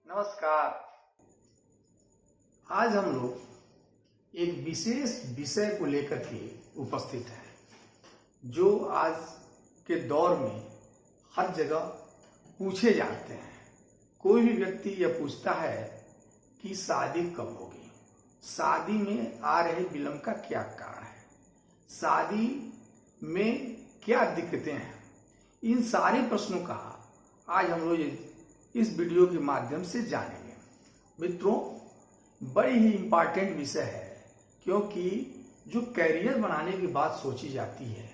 नमस्कार। आज हम लोग एक विशेष विषय को लेकर के उपस्थित हैं जो आज के दौर में हर जगह पूछे जाते हैं। कोई भी व्यक्ति यह पूछता है कि शादी कब होगी, शादी में आ रहे विलंब का क्या कारण है, शादी में क्या दिक्कतें हैं। इन सारे प्रश्नों का आज हम लोग इस वीडियो के माध्यम से जानेंगे। मित्रों, बड़ी ही इम्पॉर्टेंट विषय है, क्योंकि जो कैरियर बनाने की बात सोची जाती है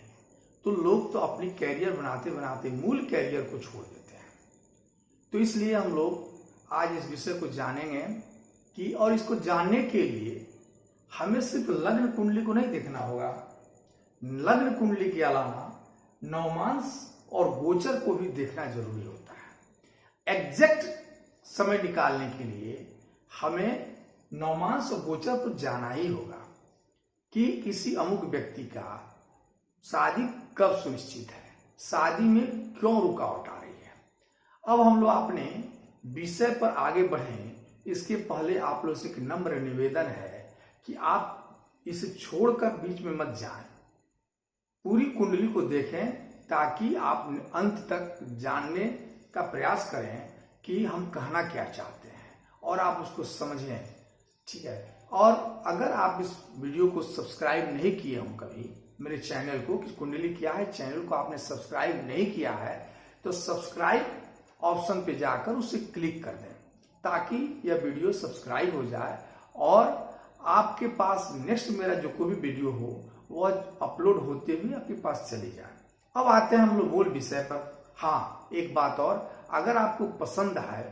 तो लोग तो अपनी कैरियर बनाते बनाते मूल कैरियर को छोड़ देते हैं। तो इसलिए हम लोग आज इस विषय को जानेंगे कि और इसको जानने के लिए हमें सिर्फ लग्न कुंडली को नहीं देखना होगा, लग्न कुंडली के अलावा नवमांश और गोचर को भी देखना जरूरी होता है। एग्जैक्ट समय निकालने के लिए हमें नवमांश और गोचर को जाना ही होगा कि किसी अमुक व्यक्ति का शादी कब सुनिश्चित है, शादी में क्यों रुकावट आ रही है। अब हम लोग अपने विषय पर आगे बढ़ें, इसके पहले आप लोग से एक नम्र निवेदन है कि आप इसे छोड़कर बीच में मत जाएं, पूरी कुंडली को देखें ताकि आप अंत तक जानने का प्रयास करें कि हम कहना क्या चाहते हैं और आप उसको समझें। ठीक है। और अगर आप इस वीडियो को सब्सक्राइब नहीं किए हों कभी, मेरे चैनल को कि कुंडली क्या है, चैनल को आपने सब्सक्राइब नहीं किया है तो सब्सक्राइब ऑप्शन पे जाकर उसे क्लिक कर दें ताकि यह वीडियो सब्सक्राइब हो जाए और आपके पास नेक्स्ट मेरा जो कोई भी वीडियो हो वह अपलोड होते हुए आपके पास चली जाए। अब आते हैं हम लोग मूल विषय पर। हाँ, एक बात और, अगर आपको पसंद है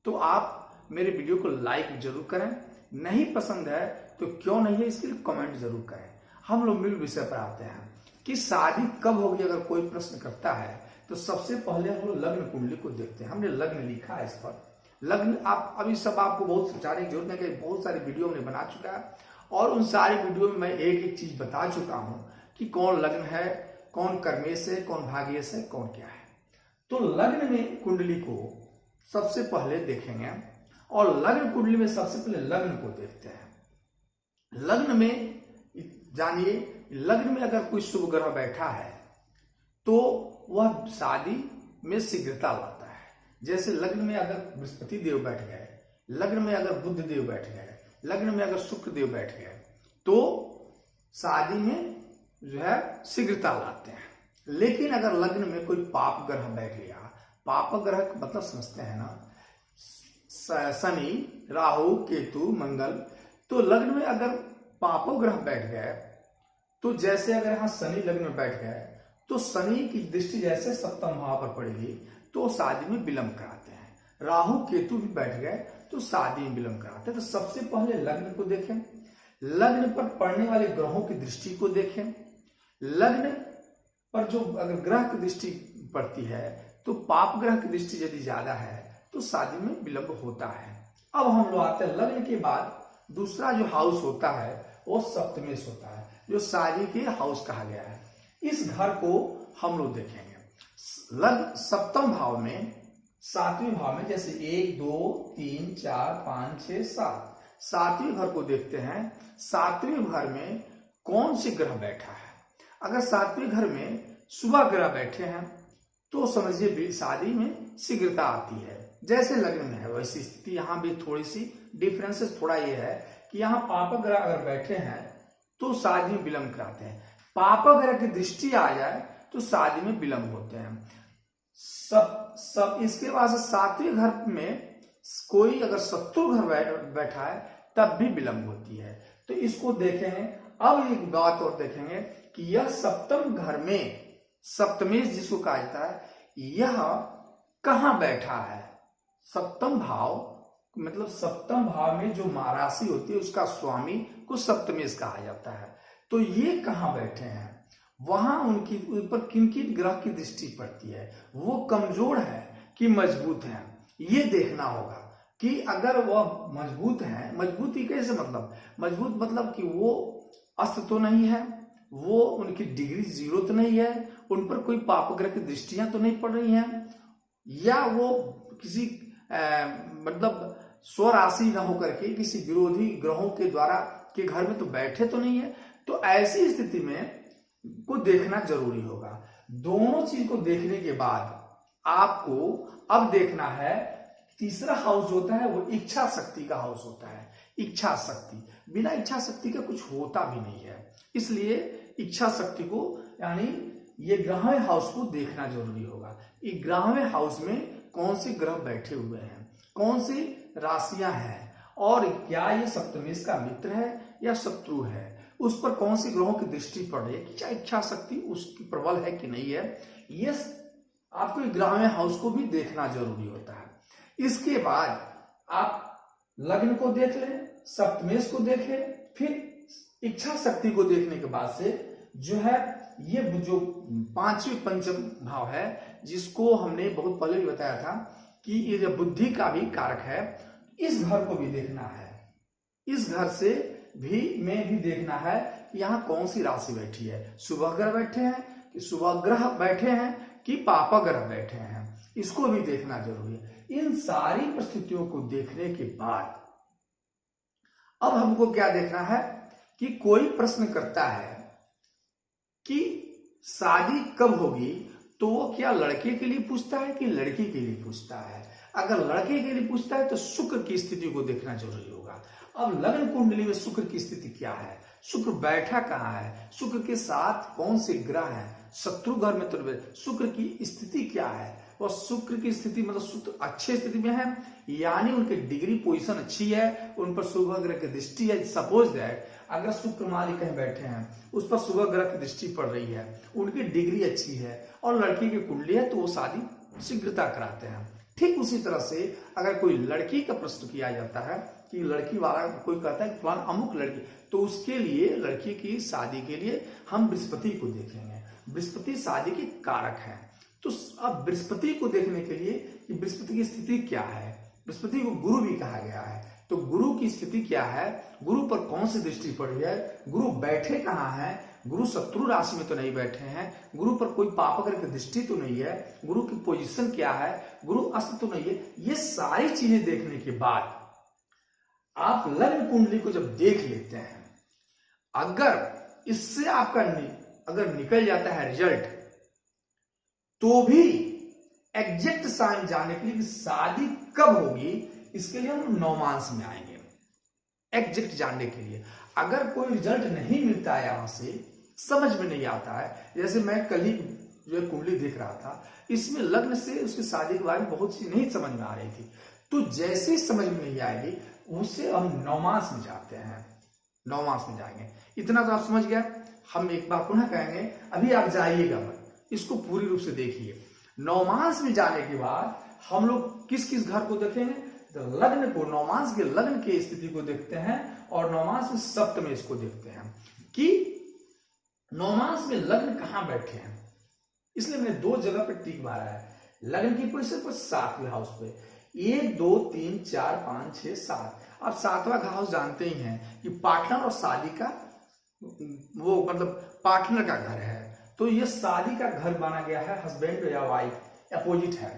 तो आप मेरे वीडियो को लाइक जरूर करें, नहीं पसंद है तो क्यों नहीं है इसके लिए कमेंट जरूर करें। हम लोग मूल विषय पर आते हैं कि शादी कब होगी। अगर कोई प्रश्न करता है तो सबसे पहले हम लोग लग्न कुंडली को देखते हैं। हमने लग्न लिखा है इस पर। लग्न आप अभी सब आपको बहुत समझाने की जरूरत नहीं कि बहुत सारे वीडियो हमने बना चुका है और उन सारे वीडियो में मैं एक एक चीज बता चुका हूं कि कौन लग्न है, कौन कर्मेश है, कौन भाग्येश है, कौन क्या है। तो लग्न में कुंडली को सबसे पहले देखेंगे और लग्न कुंडली में सबसे पहले लग्न को देखते हैं। लग्न में जानिए, लग्न में अगर कोई शुभ ग्रह बैठा है तो वह शादी में शीघ्रता लाता है। जैसे लग्न में अगर बृहस्पति देव बैठ गए, लग्न में अगर बुध देव बैठ गए, लग्न में अगर शुक्र देव बैठ गए तो शादी में जो है शीघ्रता लाते हैं। लेकिन अगर लग्न में कोई पाप ग्रह बैठ गया, पाप ग्रह का मतलब समझते हैं ना, शनि, राहु, केतु, मंगल, तो लग्न में अगर पाप ग्रह बैठ गए तो जैसे अगर यहाँ शनि लग्न में बैठ गए तो शनि की दृष्टि जैसे सप्तम भाव पर पड़ेगी तो शादी में विलंब कराते हैं। राहु केतु भी बैठ गए तो शादी में विलंब कराते हैं। तो सबसे पहले लग्न को देखें, लग्न पर पड़ने वाले ग्रहों की दृष्टि को देखें। लग्न पर जो अगर ग्रह की दृष्टि पड़ती है तो पाप ग्रह की दृष्टि यदि ज्यादा है तो शादी में विलंब होता है। अब हम लोग आते हैं लग्न के बाद दूसरा जो हाउस होता है वो सप्तमेश होता है, जो शादी के हाउस कहा गया है। इस घर को हम लोग देखेंगे लग्न सप्तम भाव में, सातवें भाव में, जैसे 1 2 3 4 5 6 7, सातवें घर को देखते हैं। सातवें घर में कौन से ग्रह बैठा है। अगर सातवें घर में शुभ ग्रह बैठे हैं तो समझिए शादी में शीघ्रता आती है। जैसे लग्न में है वैसी स्थिति यहाँ भी थोड़ी सी डिफरेंसेस थोड़ा ये है कि यहाँ पाप ग्रह अगर बैठे हैं तो शादी में विलंब कराते हैं। पाप ग्रह की दृष्टि आ जाए तो शादी में विलंब होते हैं। सब इसके बाद सातवें घर में कोई अगर शत्रु घर बैठा है तब भी विलंब होती है। तो इसको देखेंगे। अब एक बात और देखेंगे कि यह सप्तम घर में, सप्तमेश जिसको कहा जाता है, यह कहां बैठा है। सप्तम भाव मतलब सप्तम भाव में जो महाराशि होती है उसका स्वामी को सप्तमेश कहा जाता है। तो ये कहां बैठे हैं, वहां उनकी ऊपर किन किन ग्रह की दृष्टि पड़ती है, वो कमजोर है कि मजबूत है, ये देखना होगा कि अगर वह मजबूत है। मजबूती कैसे मतलब, मजबूत मतलब कि वो अस्त तो नहीं है, वो उनकी डिग्री 0 तो नहीं है, उन पर कोई पाप ग्रह की दृष्टियां तो नहीं पड़ रही हैं, या वो किसी मतलब स्वराशि न होकर के किसी विरोधी ग्रहों के द्वारा के घर में तो बैठे तो नहीं है। तो ऐसी स्थिति में को देखना जरूरी होगा। दोनों चीज को देखने के बाद आपको अब देखना है, तीसरा हाउस होता है वो इच्छा शक्ति का हाउस होता है। इच्छा शक्ति, बिना इच्छा शक्ति का कुछ होता भी नहीं है, इसलिए इच्छा शक्ति को यानी ये 11वें हाउस को देखना जरूरी होगा। 11वें हाउस में कौन से ग्रह बैठे हुए हैं, कौन सी राशियां हैं, और क्या ये सप्तमेश का मित्र है या शत्रु है, उस पर कौन सी ग्रहों की दृष्टि पड़ रही है, क्या इच्छा शक्ति उसकी प्रबल है कि नहीं है, ये आपको 11वें हाउस को भी देखना जरूरी होता है। इसके बाद आप लग्न को देख लें, सप्तमेश को देखें, फिर इच्छा शक्ति को देखने के बाद से जो है ये जो 5वें पंचम भाव है, जिसको हमने बहुत पहले भी बताया था कि ये जो बुद्धि का भी कारक है, इस घर को भी देखना है। इस घर से भी भी देखना है कि यहाँ कौन सी राशि बैठी है, शुभ ग्रह बैठे हैं कि शुभ ग्रह बैठे हैं कि पाप ग्रह बैठे हैं, इसको भी देखना जरूरी है। इन सारी परिस्थितियों को देखने के बाद अब हमको क्या देखना है कि कोई प्रश्न करता है कि शादी कब होगी, तो वो क्या लड़के के लिए पूछता है कि लड़की के लिए पूछता है। अगर लड़के के लिए पूछता है तो शुक्र की स्थिति को देखना जरूरी होगा। अब लग्न कुंडली में शुक्र की स्थिति क्या है, शुक्र बैठा कहाँ है, शुक्र के साथ कौन से ग्रह हैं, शत्रु घर में तो शुक्र की स्थिति क्या है, और शुक्र की स्थिति मतलब शुक्र अच्छे स्थिति में है, यानी उनकी डिग्री पोजीशन अच्छी है, उन पर शुभ ग्रह की दृष्टि है। सपोज दैट अगर शुक्र माली कहीं बैठे हैं, उस पर शुभ ग्रह की दृष्टि पड़ रही है, उनकी डिग्री अच्छी है और लड़की की कुंडली है, तो वो शादी शीघ्रता कराते हैं। ठीक उसी तरह से अगर कोई लड़की का प्रश्न किया जाता है कि लड़की वाला कोई कहता है फलाना अमुक लड़की, तो उसके लिए लड़की की शादी के लिए हम बृहस्पति को देखेंगे। बृहस्पति शादी के कारक है। तो अब बृहस्पति को देखने के लिए कि बृहस्पति की स्थिति क्या है, बृहस्पति को गुरु भी कहा गया है, तो गुरु की स्थिति क्या है, गुरु पर कौन सी दृष्टि पड़ी है, गुरु बैठे कहाँ है, गुरु शत्रु राशि में तो नहीं बैठे हैं, गुरु पर कोई पाप ग्रह की दृष्टि तो नहीं है, गुरु की पोजीशन क्या है, गुरु अस्त तो नहीं है। ये सारी चीजें देखने के बाद आप लग्न कुंडली को जब देख लेते हैं, अगर इससे आपका अगर निकल जाता है रिजल्ट, तो भी एग्जैक्ट साइन जानने के लिए शादी कब होगी, इसके लिए हम नवमांश में आएंगे। एग्जैक्ट जानने के लिए अगर कोई रिजल्ट नहीं मिलता है, यहां से समझ में नहीं आता है, जैसे मैं कल ही जो कुंडली देख रहा था, इसमें लग्न से उसकी शादी के बारे में बहुत सी नहीं समझ में आ रही थी, तो जैसे ही समझ में नहीं आएगी उससे हम नवमांश में जाते हैं, नवमांश में जाएंगे। इतना तो आप समझ गया। हम एक बार पुनः कहेंगे, अभी आप जाइएगा मत, इसको पूरी रूप से देखिए। नवमांश में जाने के बाद हम लोग किस किस घर को देखेंगे, तो लग्न को, नवमांश के लग्न की स्थिति को देखते हैं, और नवमांश में सप्तमेश को देखते हैं कि नवमांश में लग्न कहां बैठे हैं। इसलिए मैंने दो जगह पे टिक मारा है, लग्न की पोजीशन पर 7वें हाउस पे, 1 2 3 4 5 6 7। आप 7वां हाउस जानते ही हैं कि पार्टनर और शादी का वो मतलब पार्टनर का घर है, तो ये शादी का घर माना गया है, हस्बैंड या वाइफ अपोजिट है।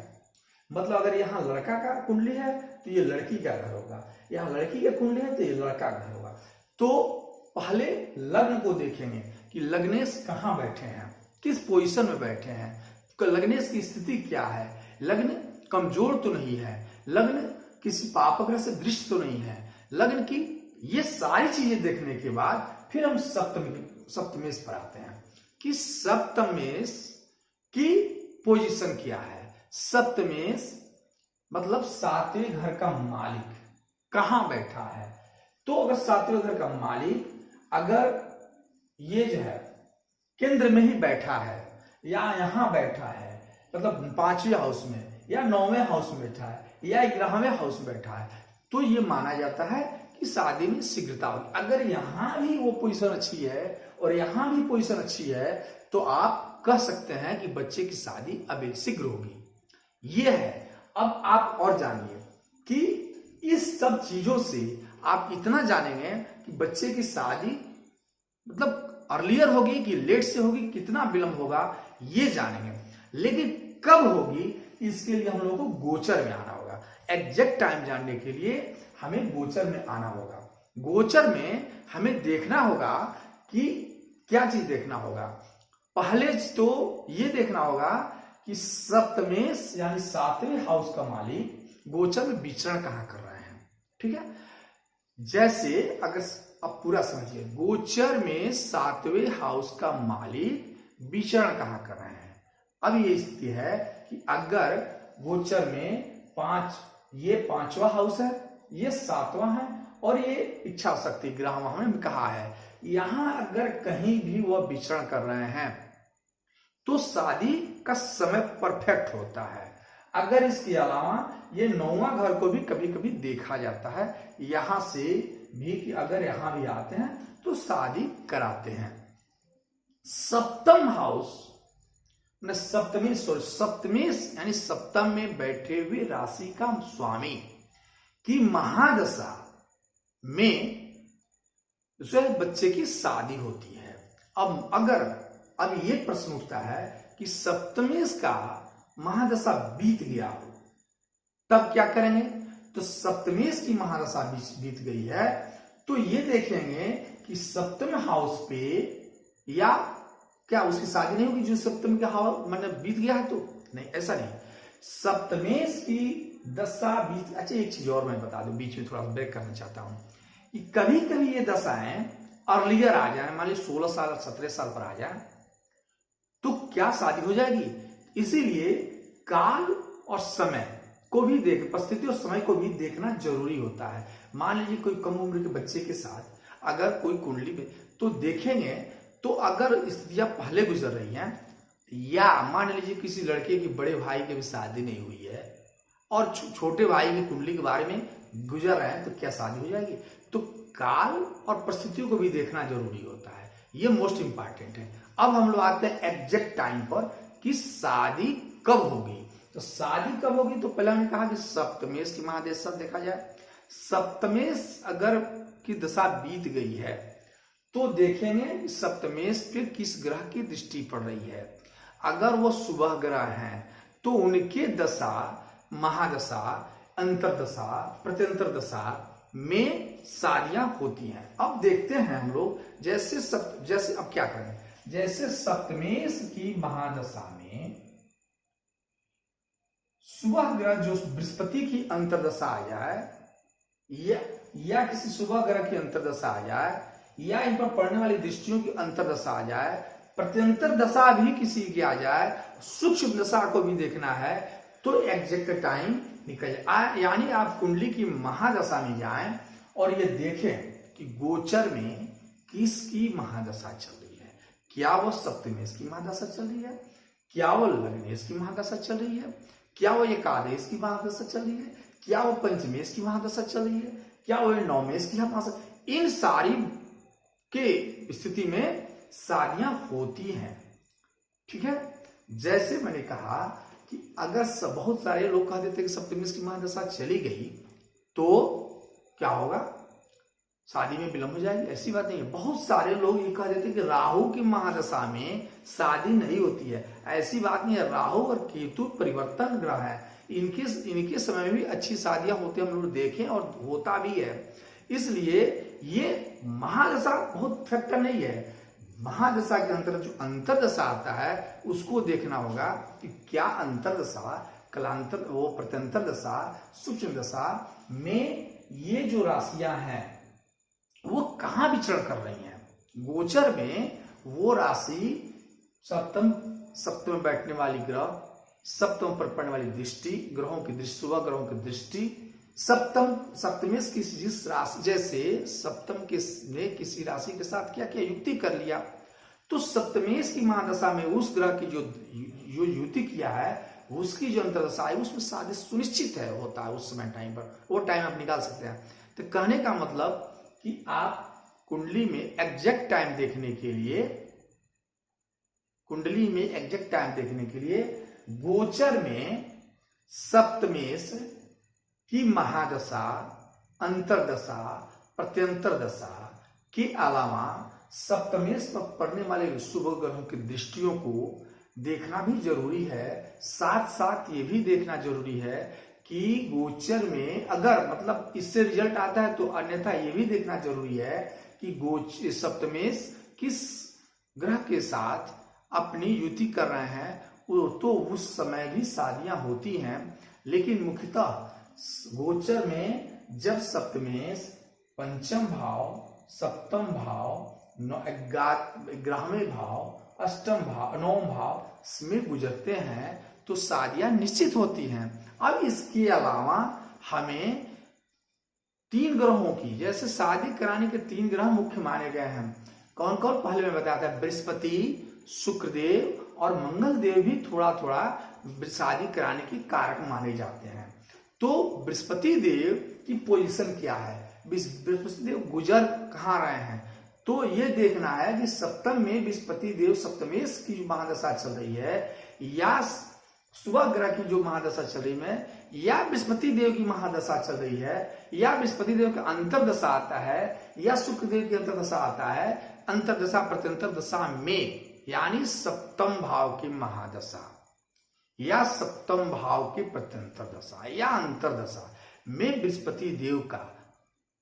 मतलब अगर यहाँ लड़का का कुंडली है तो ये लड़की का घर होगा, यहाँ लड़की का कुंडली है तो ये लड़का का घर होगा। तो पहले लग्न को देखेंगे कि लग्नेश कहाँ बैठे हैं, किस पोजीशन में बैठे हैं, लग्नेश की स्थिति क्या है, लग्न कमजोर तो नहीं है, लग्न किसी पाप ग्रह से दृष्ट तो नहीं है, लग्न की ये सारी चीजें देखने के बाद फिर हम सप्तमेश पर आते हैं कि सप्तमेश की पोजीशन क्या है। सप्तमेश मतलब 7वें घर का मालिक कहां बैठा है। तो अगर 7वें घर का मालिक अगर ये जो है केंद्र में ही बैठा है या यहां बैठा है, मतलब 5वें हाउस में या 9वें हाउस में बैठा है या 11वें हाउस में बैठा है, तो ये माना जाता है कि शादी में शीघ्रता होगी। अगर यहां भी वो पोजीशन अच्छी है और यहां भी पोजीशन अच्छी है, तो आप कह सकते हैं कि बच्चे की शादी अभी शीघ्र होगी। ये है। अब आप और जानिए कि इस सब चीजों से आप इतना जानेंगे कि बच्चे की शादी मतलब अर्लियर होगी कि लेट से होगी, कितना विलंब होगा, ये जानेंगे। लेकिन कब होगी इसके लिए हम लोगों को गोचर में आना होगा। एग्जैक्ट टाइम जानने के लिए हमें गोचर में आना होगा। गोचर में हमें देखना होगा कि क्या चीज देखना होगा। पहले तो ये देखना होगा कि सप्तमेश यानी 7वें हाउस का मालिक गोचर में विचरण कहां कर रहे हैं। ठीक है, जैसे अगर अब पूरा समझिए, गोचर में 7वें हाउस का मालिक विचरण कहां कर रहे हैं। अब ये स्थिति है कि अगर गोचर में 5, ये 5वां हाउस है, ये 7वां है और ये इच्छा शक्ति ग्रह हमने कहा है, यहां अगर कहीं भी वह विचरण कर रहे हैं तो शादी का समय परफेक्ट होता है। अगर इसके अलावा ये 9वां घर को भी कभी कभी देखा जाता है, यहां से भी कि अगर यहां भी आते हैं तो शादी कराते हैं। सप्तम हाउस सप्तमेश यानी सप्तम में बैठे हुए राशि का स्वामी की महादशा में बच्चे की शादी होती है। अब ये प्रश्न उठता है कि सप्तमेश का महादशा बीत गया हो तब क्या करेंगे। तो सप्तमेश की महादशा बीत गई है तो ये देखेंगे कि सप्तम हाउस पे या क्या उसकी शादी नहीं होगी जो सप्तम का हाउस मतलब बीत गया है। तो नहीं, ऐसा नहीं। सप्तमेश की दशा बीत, अच्छा एक चीज और मैं बता दूं, बीच में थोड़ा ब्रेक करना चाहता हूं कि कभी कभी ये दशाएं अर्लियर आ जाए, मान ली 16 साल 17 साल पर आ जाए तो क्या शादी हो जाएगी। इसीलिए काल और समय को भी परिस्थिति और समय को भी देखना जरूरी होता है। मान लीजिए कोई कम उम्र के बच्चे के साथ अगर कोई कुंडली में तो देखेंगे तो अगर स्थितियां पहले गुजर रही हैं या मान लीजिए किसी लड़के की बड़े भाई की भी शादी नहीं हुई है और छोटे भाई की कुंडली के बारे में गुजर रहे हैं तो क्या शादी हो जाएगी। तो काल और परिस्थितियों को भी देखना जरूरी होता है, ये मोस्ट इंपॉर्टेंट है। अब हम लोग आते हैं एग्जैक्ट टाइम पर कि शादी कब होगी। तो शादी कब होगी तो पहले हमने कहा कि सप्तमेश की महादशा देखा जाए। सप्तमेश अगर की दशा बीत गई है तो देखेंगे सप्तमेश पे किस ग्रह की दृष्टि पड़ रही है। अगर वो शुभ ग्रह हैं तो उनके दशा महादशा अंतरदशा प्रत्यंतर दशा में शादियां होती हैं। अब देखते हैं हम लोग जैसे अब क्या करें, जैसे सप्तमेश की महादशा में शुभ ग्रह जो बृहस्पति की अंतरदशा आ जाए या किसी शुभ ग्रह की अंतरदशा आ जाए या इन पर पड़ने वाली दृष्टियों की अंतरदशा आ जाए, प्रत्यंतर दशा भी किसी की आ जाए, सूक्ष्म दशा को भी देखना है तो एग्जैक्ट टाइम निकल जाए। यानी आप कुंडली की महादशा में जाएं और ये देखें कि गोचर में किसकी महादशा चल रही है। क्या वो सप्तमेश की महादशा चल रही है, क्या वो लग्नेश की महादशा चल रही है, क्या वो एकादश की महादशा चल रही है, क्या वो पंचमेश की महादशा चल रही है, क्या वो नौमेश की महादशा। इन सारी के स्थिति में शादियां होती हैं। ठीक है, जैसे मैंने कहा कि अगर बहुत सारे लोग कह देते कि सप्तमेश की महादशा चली गई तो क्या होगा, शादी में विलंब हो जाएगी। ऐसी बात नहीं है। बहुत सारे लोग ये कह देते कि राहु की महादशा में शादी नहीं होती है। ऐसी बात नहीं है। राहु और केतु परिवर्तन ग्रह है, इनके समय में भी अच्छी शादियां होती है, हम लोग देखें और होता भी है। इसलिए ये महादशा बहुत फैक्टर नहीं है। महादशा के अंतर्गत जो अंतरदशा आता है उसको देखना होगा कि क्या अंतरदशा कलांतर वो प्रत्यंतर दशा सूक्ष्म दशा में ये जो राशियां हैं वो कहां विचरण कर रही हैं। गोचर में वो राशि सप्तम में बैठने वाली ग्रह, सप्तम पर पड़ने वाली दृष्टि, ग्रहों की दृष्टि, शुभ ग्रहों की दृष्टि, सप्तमेश किसी जिस राशि, जैसे सप्तम ने किसी राशि के साथ क्या किया, युक्ति कर लिया, तो सप्तमेश की महादशा में उस ग्रह की जो युति किया है उसकी जो अंतरदशा है उसमें शादी सुनिश्चित है होता है उस समय टाइम पर, वो टाइम आप निकाल सकते हैं। तो कहने का मतलब कि आप कुंडली में एग्जैक्ट टाइम देखने के लिए गोचर में सप्तमेश की महादशा अंतरदशा प्रत्यंतर दशा के अलावा सप्तमेश पर पड़ने वाले शुभ ग्रहों की दृष्टियों को देखना भी जरूरी है। साथ साथ ये भी देखना जरूरी है कि गोचर में अगर मतलब इससे रिजल्ट आता है तो अन्यथा ये भी देखना जरूरी है कि सप्तमेश किस ग्रह के साथ अपनी युति कर रहे हैं, तो उस समय भी शादियां होती हैं। लेकिन मुख्यतः गोचर में जब सप्तमेश पंचम भाव, सप्तम भाव, 11वें भाव, अष्टम भाव, 9वें भाव में गुजरते हैं तो शादियां निश्चित होती हैं। अब इसके अलावा हमें 3 ग्रहों की, जैसे शादी कराने के 3 ग्रह मुख्य माने गए हैं। कौन कौन? पहले मैं बताया था, बृहस्पति, शुक्रदेव और मंगल देव भी थोड़ा थोड़ा शादी कराने के कारक माने जाते हैं। तो बृहस्पति देव की पोजीशन क्या है, बृहस्पति देव गुजर कहाँ रहे हैं, तो ये देखना है कि सप्तम में बृहस्पति देव सप्तमेश की जो महादशा चल रही है, या सुबह ग्रह की जो महादशा चल रही है, या बृहस्पति देव की महादशा चल रही है, या बृहस्पति देव का अंतरदशा आता है, या शुक्र देव की अंतरदशा आता है, अंतरदशा प्रत्यंतर दशा में, यानी सप्तम भाव की महादशा या सप्तम भाव की प्रत्यंतर दशा या अंतरदशा में बृहस्पति देव का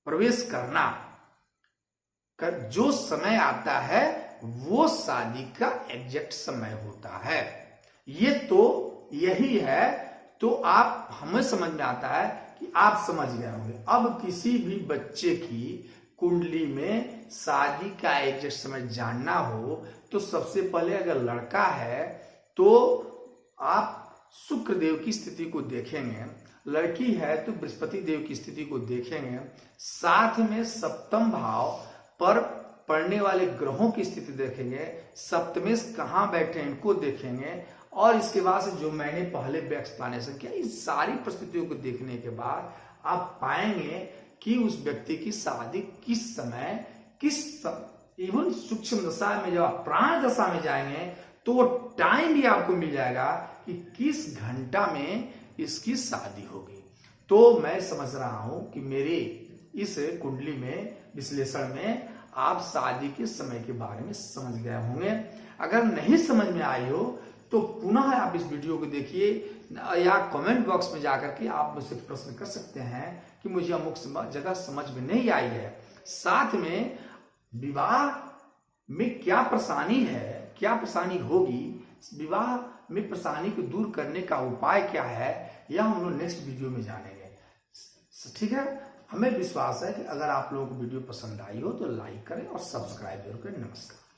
प्रवेश करना जो समय आता है वो शादी का एग्जैक्ट समय होता है। ये तो यही है, तो आप हमें समझ में आता है कि आप समझ गए होंगे। अब किसी भी बच्चे की कुंडली में शादी का एग्जैक्ट समय जानना हो तो सबसे पहले अगर लड़का है तो आप शुक्र देव की स्थिति को देखेंगे, लड़की है तो बृहस्पति देव की स्थिति को देखेंगे, साथ में सप्तम भाव पर पड़ने वाले ग्रहों की स्थिति देखेंगे, सप्तमेश कहाँ बैठे इनको देखेंगे, और इसके बाद से जो मैंने पहले एक्सप्लेनेशन किया, इस सारी परिस्थितियों को देखने के बाद आप पाएंगे कि उस व्यक्ति की शादी किस समय इवन सूक्ष्म दशा में जब आप प्राण दशा में जाएंगे तो वो टाइम भी आपको मिल जाएगा कि किस घंटा में इसकी शादी होगी। तो मैं समझ रहा हूं कि मेरे इस कुंडली में विश्लेषण में आप शादी के समय के बारे में समझ गए होंगे। अगर नहीं समझ में आई हो तो पुनः आप इस वीडियो को देखिए, या कमेंट बॉक्स में जाकर के आप मुझसे प्रश्न कर सकते हैं कि मुझे अमुक जगह समझ में नहीं आई है। साथ में विवाह में क्या परेशानी है, क्या परेशानी होगी, विवाह में परेशानी को दूर करने का उपाय क्या है, यह हम लोग नेक्स्ट वीडियो में जानेंगे। ठीक है, हमें विश्वास है कि अगर आप लोगों को वीडियो पसंद आई हो तो लाइक करें और सब्सक्राइब जरूर करें। नमस्कार।